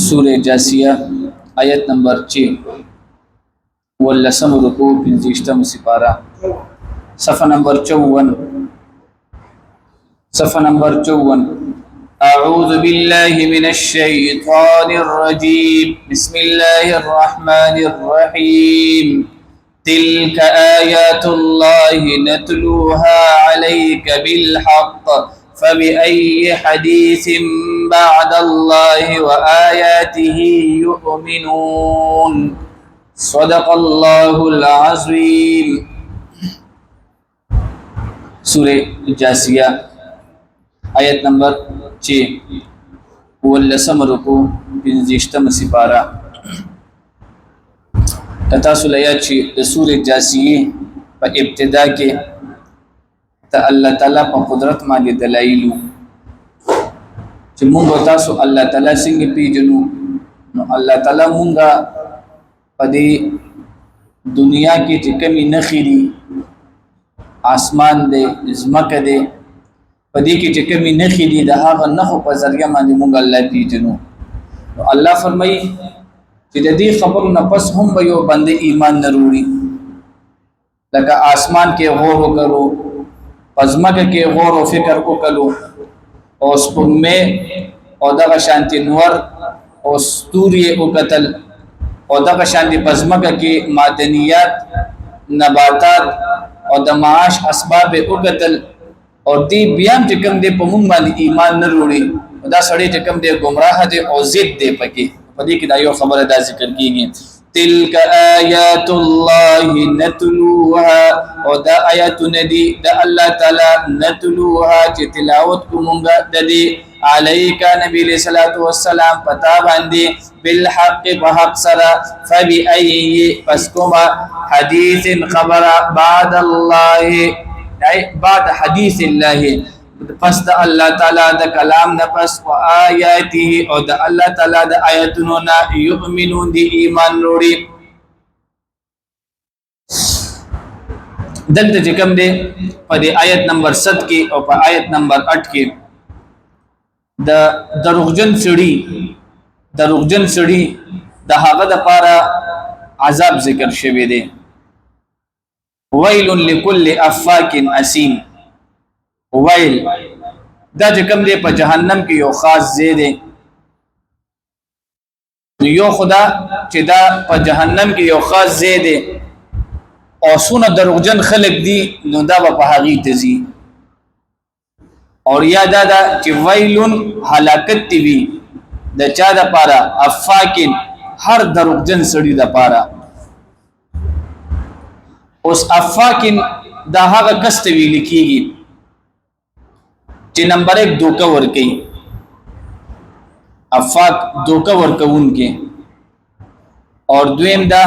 سورہ جاسیہ آیت نمبر 6 واللسم رکوع 25 سپارہ صفحہ نمبر 54 اعوذ باللہ من الشیطان الرجیم بسم اللہ الرحمن الرحیم تلك آیات اللہ نتلوها علیک بالحق فبأي حديث بعد الله وآياته يؤمنون صدق الله العظيم سورہ جاسیہ آیت نمبر 6 واللسم رکوع 25 سپارہ تتاسل آیات چې سورہ جاسیہ په ابتدا کې ته الله تعالی په قدرت باندې دلایل چې موږ تاسو الله تعالی څنګه پیژنو نو الله تعالی موږ په دې دنیا کې چې کمی نخري آسمان دې زمکه دې په دې کې چې کمی نخري د هغه نخو په ذریعہ باندې موږ الله پیژنو نو الله فرمایي چې د دې خبرو نه پس هم به یو بنده ایمان نه وروړي لکه آسمان کې غور وکړو پزماکه کې غور او فکر وکړو او سپمه او دغه شانتی نور او ستوري وکتل او دغه شانتی پزماکه کې معدنیات نباتات او د معاش اسباب وکتل او دی بیا چې کوم دې په مونږ باندې ایمان نه وروړي دا سړی چې کوم دې گمراه دي او ضد دي پکې په دې کې دا یو خبره دا ذکر کیږي تلك آیات الله نتلوها او دا آیاتونه دي د الله تعالی نتلوها چې تلاوت کومګه د دې علیک نبی علیہ الصلوۃ والسلام پتا باندې بالحق بحق سرا فبأي پس کوما حدیث خبر بعد الله بعد حدیث الله پس د الله تعالی د کلام نه پس او آیاته او د الله تعالی د آیاتونو نه یؤمنون دی ایمان وروړي دلته چې کوم دی په دې آیت نمبر 7 کې او په آیت نمبر 8 کې د دروغجن سړي د هغه د پاره عذاب ذکر شوی دی ویل لكل افاک اسیم ویل دا چې کوم دی په جهنم کې یو خاص ځای دی یو خدا چې دا په جهنم کې یو خاص ځای دی او سونه دروغجن خلق دي نو دا په هغه تزي اور یا دا چې ویلون هلاکت دی د چا د پاره افاکن هر دروغجن سړي د پاره اوس افاکن دا هغه کس ته ویل کیږي چې نمبر 1 دوکا ور کوي افاق دوکا ور کوون کې اور دویم دا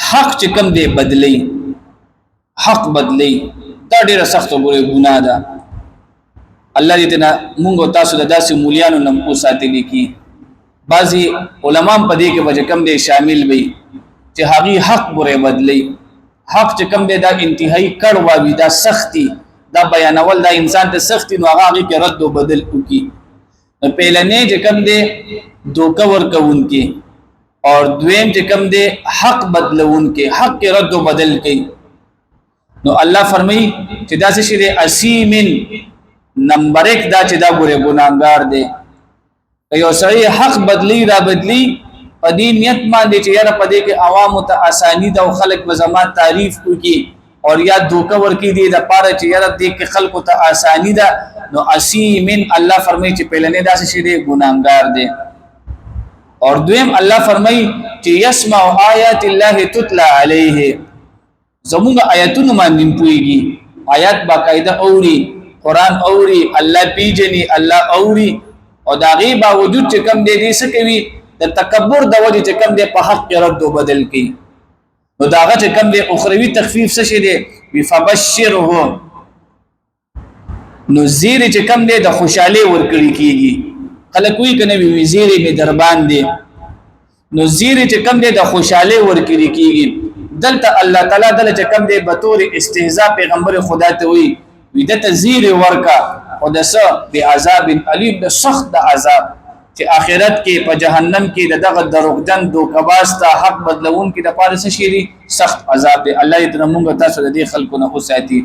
حق چې کوم دی بدلی حق بدلی دا ډیره سخت ګوره ګناه ده الله دې ته مونږ تاسو د داسې مولیانو نم کو ساتلی کی بعضی علما په دې کې وجه کم دی شامل وي چې هغه حق ګوره بدلی حق چې کوم دی دا انتهایی کړوا وي دا سختی دا بیانول دا انسان ته سختی نو هغه کې رد او بدل وکي پهلنې چې کوم دی دوکا ور کوون کې اور دویم چې کوم دی حق بدلون کې حق کې رد او بدل کوي نو الله فرمایي چې دا څه شی اسیمن نمبر 1 دا چې دا ګوره ګناګار دی یو سړی حق بدلی را بدلی په دې نیت باندې چې یاره په دې کې عوامو ته اسانی دا او خلق به زما تعریف وکي اور یا دوکا ورکی دی د پاره چې یاره دې کې خلق ته اسانی ده نو اسیمن الله فرمایي چې پهلنې دا شی دی ګناګار دی اور دویم الله فرمایي چې يسمع آیات الله تتلى عليه زموږ آیاتونو باندې پويږي آیات باقاعده اوري قران اوري الله پیجني الله اوري او دا غي باوجود چې کم دی دې څه کوي د تکبر د وجه چې کم دی په حق رد او بدل کوي نو داغه چې کم دی اخروی تخفیف څه شي دی فبشره نو زیر چې کم دی د خوشاله ورکړي کیږي خلک وی کنه وی زیر می دربان دی نو زیر چې کم دی د خوشاله ورکړي کیږي دلته الله تعالی دلته چې کم دی به تور استهزاء پیغمبر خدا ته وی دته زیر ورکا او دس بعذاب الیم د سخت د عذاب چې آخرت کې په جهنم کې دغه دروغجن دوکباس ته حق بدلون کې د پاره څه شي سخت عذاب دی. الله دې موږ تاسو د دې خلکو نه وساتي.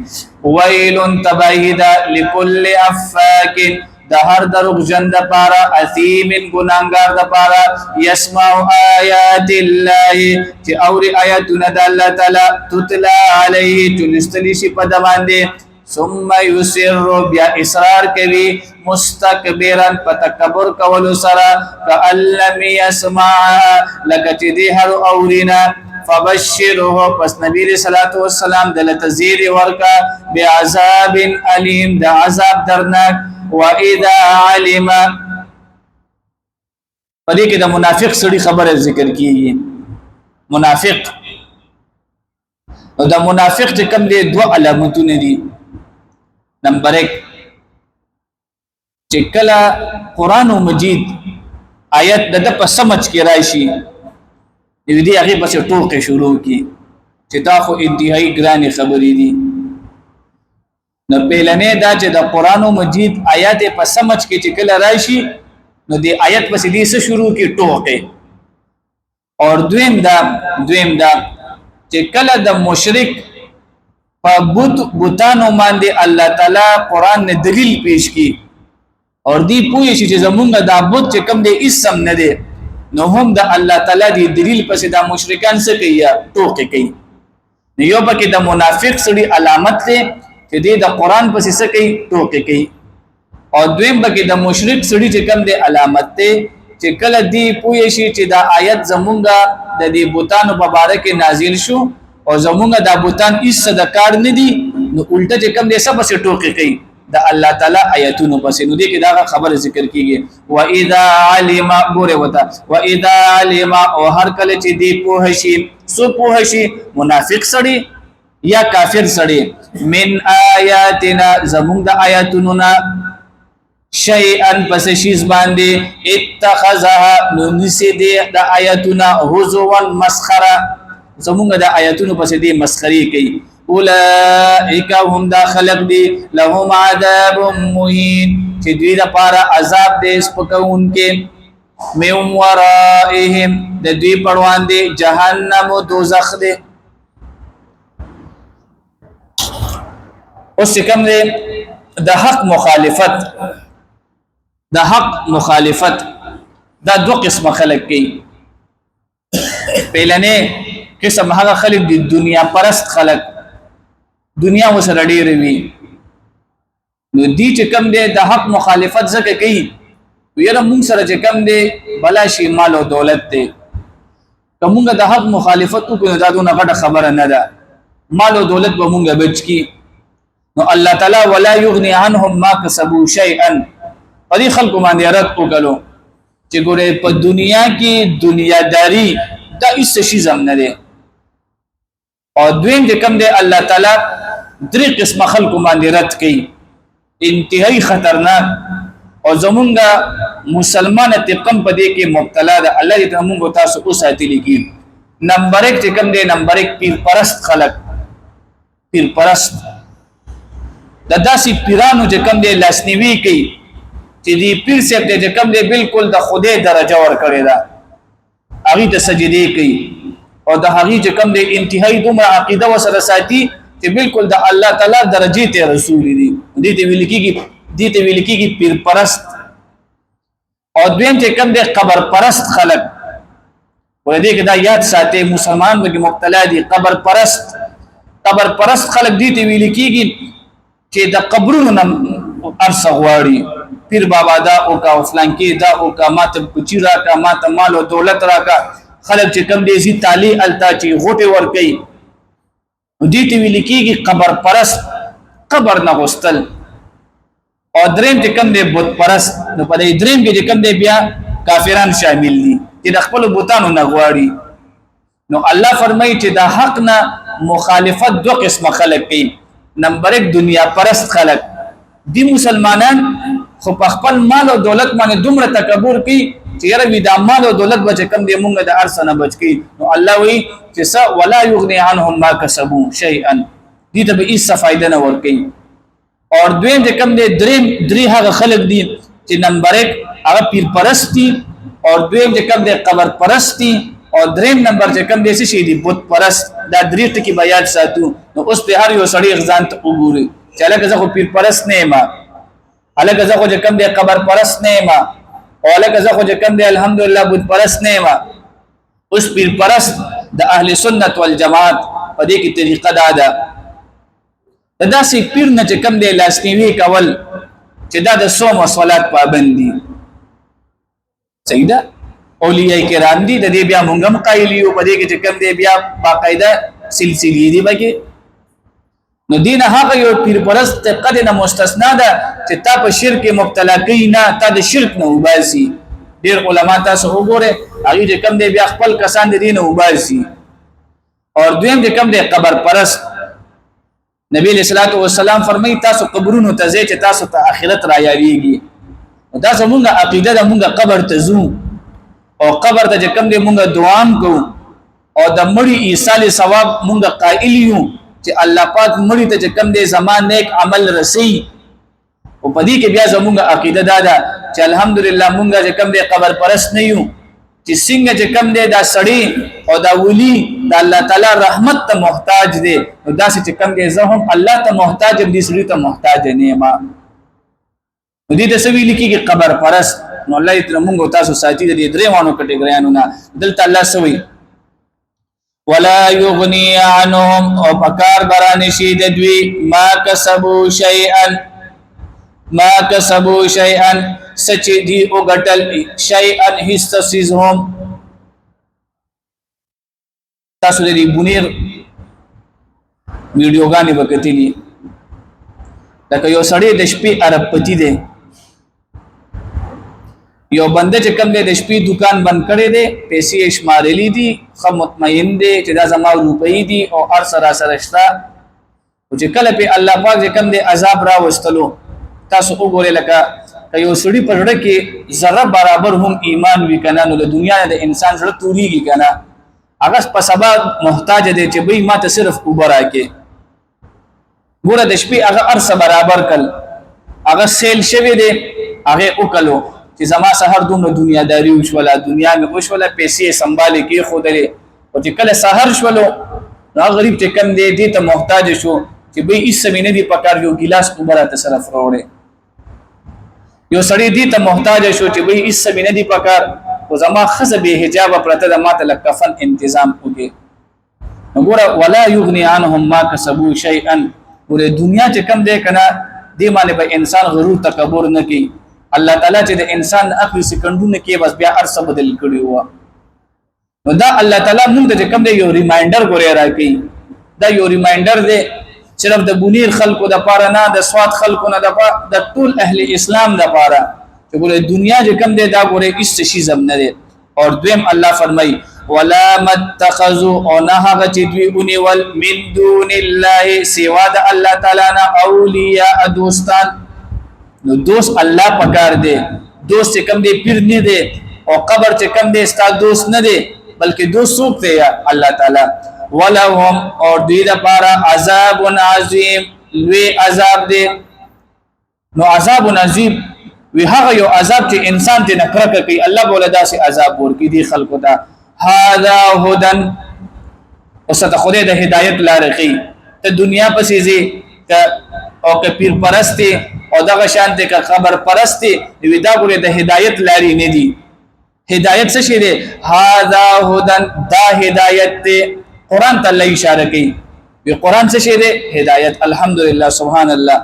ویل تبعیدا لكل افاک د هر دروغجن د پاره اثیم ګناګار د پاره يسمع آیات الله چې اوري آیاتونه د الله تعالی تتلا علیه تلستلی شي په باندې ثم يسر بیا اصرار کوي مستكبرا فتكبر کول سرا کألم يسمع لکه دې هر اورینا فبشره پس نبی صلی الله علیه وسلم دل تزیر ورکا بعذاب الیم د عذاب درناک. واذا علم پدې کې د منافق سړي خبره ذکر کیږي. منافق او د منافق چې کوم دي دوه علامتونه دي. نمبر 1 چې کله قران مجید آیت د په سمجھ کې راشي دې هغه بس ټوکې شروع کی چې دا خو انتهایی ګران خبرې دي. نو پیلنې دا چې د قران مجید آیات په سمجھ کې چې کله راشي نو دې آیت پس دې څه شروع کی ټوکې. اور دویم دا چې کله د مشرک په بوتانو باندې الله تعالی قران نه دلیل پیش کی اور دی پوی شي چې زمونږ د بت چې کوم دی اسم نه دی نو هم د الله تعالی دی دلیل پسې د مشرکان څخه کوي ټوکې کوي. نو یو پکې د منافق سړي علامت دی چې دی د قران پسې څه کوي ټوکې کوي. او دویم پکې د مشرک سړي چې کوم دی علامت دی چې کله دی پوی شي چې دا آیت زمونږ د دې بوتانو په باره کې نازل شو او زمونږ د بوتان هیڅ د کار نه دي نو الټه چې کوم دی سب څه ټوکې کوي د الله تعالی آیاتونو پسې. نو دې کې دا خبر ذکر کیږي. و اذا علم ګوره وتا و اذا علم او هر کله چې دی په شي سو په شي منافق سړي یا کافر سړي من آیاتنا زمونږ د آیاتونو نا شیئا پس شیز باندې اتخذها نو نسی دی د آیاتنا هزوا مسخره زمونږ د آیاتونو پسې دی مسخري کوي. اولئک هم دا خلق دی لهم عذاب مهین چې دوی د پاره عذاب دې سپکون کې من ورائهم د دوی پروان دی جهنم او دوزخ دی. اوس کوم دی د حق مخالفت دا دو قسم خلق کوي. پهلنه قسم هغه خلق دی دنیا پرست خلق دنیا وسره ډیر وی نو دی چې کم دی د حق مخالفت زکه کوي ویره مونږ سره چې کم دی بلا شي مال او دولت دی کومه د حق مخالفت کو نه دادو نه غټه خبره نه ده مال او دولت به مونږ بچ کی نو الله تعالی ولا یغنی عنهم ما کسبوا شیئا پدې خلکو باندې رد وکړو چې ګوره په دنیا کې دنیاداری دا هیڅ شي زم نه دی. او دویم چې کوم دی الله تعالی درې قسم خلکو باندې رد کوي انتهایی خطرناک او زمونږ مسلمان تقم په دې کې مبتلا ده. الله دې موږ تاسو او ساتلی کی. نمبر 1 چې کوم دی نمبر 1 پیر پرست خلق پیر پرست د داسې پیرانو چې کوم دی لاسنیوي کوي چې دی پیر صاحب دې چې کوم دی بالکل د خدای درجه ور کړی دا هغه ته سجدي کوي او د هغه چې کوم دی انتهایی دومره عقیده وسره ساتي چې بالکل د الله تعالی درجه ته رسول دي. دې ته ویل کېږي پیر پرست. او دویم چې کوم دی قبر پرست خلق ولې کې دا یاد ساتي مسلمان به مبتلا دي قبر پرست خلق دې ته ویل کېږي چې د قبرونو ارسه غواړي پیر بابا دا او کا فلان کې دا او کا ماته پچی را کا ماته مال او دولت را کا خلق چې کم دي سي تالی التا چې غوټه ور کوي دې ته ویل کېږي قبر پرست قبر نه غوستل. او دریم چې کم دي بت پرست نو په دې دریم کې چې کم دي بیا کافران شامل دي چې د خپل بوتانو نه غواړي. نو الله فرمایي چې د حق نه مخالفت دو قسم خلق کوي. نمبر 1 دنیا پرست خلق دی مسلمانان خو په خپل مال او دولت باندې دومره تکبر کوي چې یره وی د مال او دولت بچ کم دی مونږ د ارسنه بچ کی. نو الله وی چې ولا یغنی عنهم ما کسبوا شیئا دې ته به هیڅ فائدہ نه ور کوي. اور دویم چې کوم دی درې هغه خلق دي چې نمبر 1 هغه پیر پرست دي اور دویم چې کوم دی قبر پرست دي او دریم نمبر چې کوم دی څه شي دي بت پرست. دا درې ټکي به یاد ساتو. نو اوس په هر یو سړی ځان ته وګوري چې هلکه زه خو پیر پرست نه یم، هلکه زه خو چې کوم دی قبر پرست نه یم، او هلکه زه خو چې کوم دی الحمدلله بت پرست نه یم. اوس پیر پرست د اهل سنت والجماعت په دې کې طریقه دا ده د داسې پیر نه چې کوم دی لاسنیوي کول چې دا د صوم او صلات پابند دي. صحیح ده؟ اولیاء کرام دي د دې بیا مونږ هم قایل یو په دې کې چې کوم دی بیا باقاعده سلسلې دي بګي. نو دین هغه یو پیر پرست قد نه مستثنا ده چې تا په شرک مبتلا کوي نه، تا د شرک نه وباسي. ډیر علما تاسو وګوره هغه چې کوم دی بیا خپل کسان دي نه وباسي. اور دویم چې کوم دی قبر پرست، نبی علیہ الصلوۃ والسلام فرمایي تاسو قبرونو ته ځئ چې تاسو ته آخرت را یاریږي. دا زمونږه عقیده ده، مونږه قبر ته ځو او قبر ته چې کوم دی مونږه دعام کوو او د مړي ایصال ثواب مونږه قائل یو چې الله پاک مړي ته چې کوم دی زمان نیک عمل رسي. او په دې کې بیا زمونږه عقیده ده چې الحمدلله مونږه چې کوم دی قبر پرست نه یو چې څنګه چې کوم دی دا سړی او دا ولی د الله تعالی رحمت ته محتاج دی، نو داسې چې کوم دی زه هم الله ته محتاج یم، دې سړي ته محتاج نه یم. نو دې ته څه ویل کېږي؟ قبر پرست. نو الله دې موږ تاسو ساتي د دې درې وانو کټګریانو نه. دلته الله سوي ولا یغنی عنهم او پکار برانه شي د دوی ما کسبوا شیئا سچ دی او غټل شیئا حسسهم. تاسو دې بونیر ویډیوګانې وکړلې لکه یو سړی د شپې عرب پتی دی، یو بنده چې کوم دی د شپې دکان بند کړی دی، پیسې شمارلې دي، خو مطمئن دی چې دا زما روپۍ دي او هر سره شته. او چې کله په الله پاک چې کوم دی عذاب را وستلو، تاسو وګورئ لکه یو سړی په ژړه کې ذره برابر هم ایمان وی کنه، نو د دنیا د انسان ژړه توریږي کنه، هغه په سبا محتاج دی چې به ما ته صرف اوبر راکې. ګوره د شپې هغه ارس برابر کړ، هغه سیل شوی دی، هغه وکړو چې زما سحر دومره دنیاداری وشوله، دنیا مې وشوله، پیسې سنبالې کې خودلې. او چې کله سحر شولو نو غریب چې کم دی دې ته محتاج شو چې به هیڅ نه دی پکار، یو ګلاس اوبه راته صرف راوړې. یو سړی دې ته محتاج شو چې به هیڅ نه دی پکار، او زما خزه به حجاب پرته د ماته لکفن تنظیم وکړي. نو ګوره ولا یغنی عنهم ما کسبوا شیئا. ګوره دنیا چې کم دی کنه دې باندې به انسان غرور تکبر نه کوي. الله تعالی چې د انسان اخري سکندونه کې بس بیا ارسه بدل کړی و. نو دا الله تعالی موږ ته کوم دی یو ریمایندر ګورې راکې. دا یو ریمایندر دی صرف د بونیر خلکو د پاره نه، د سواد خلکو نه، د ټول اهل اسلام د پاره چې ګوره دنیا چې کوم دی دا ګوره هیڅ شي زم نه دی. اور دویم الله فرمای ولا متخذوا او نه هغه چې دوی ونیول من دون الله سوا د الله تعالی نه اولیاء دوستان. نو دوست الله پکار دی، دوست چې کم دی پیر نه دی او قبر چې کم دی ستا دوست نه دی، بلکې دوست څوک دی؟ الله تعالی. ولهم اور دوی لپاره عذاب عظیم، لوی عذاب دی. نو عذاب عظیم وی هغه یو عذاب چې انسان ته نکړه کوي، الله بوله داسې عذاب ورکړي دي خلکو ته. هذا هدن وسته خدای د هدایت لار کوي. ته دنیا پسې ځي او که پیر پرستی او دغه شانته که خبر پرستی، وی دا ګوره د هدایت لاري نه دي. هدایت څه شي دی؟ هاذا هدن، دا هدایت دی. قران ته الله اشاره کوي، وی قران څه شي دی؟ هدایت. الحمدلله سبحان الله.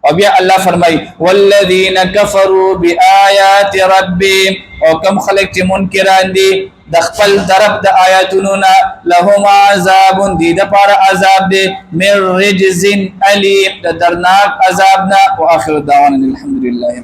او بیا الله فرمای والذین کفروا بآیات ربهم، او کم خلق چې منکران دي د خپل طرف د آیاتونو نه، لهم عذاب دی د پاره عذاب دی من رجز علیم د درناک عذاب نه. واخر دعوانا الحمدلله.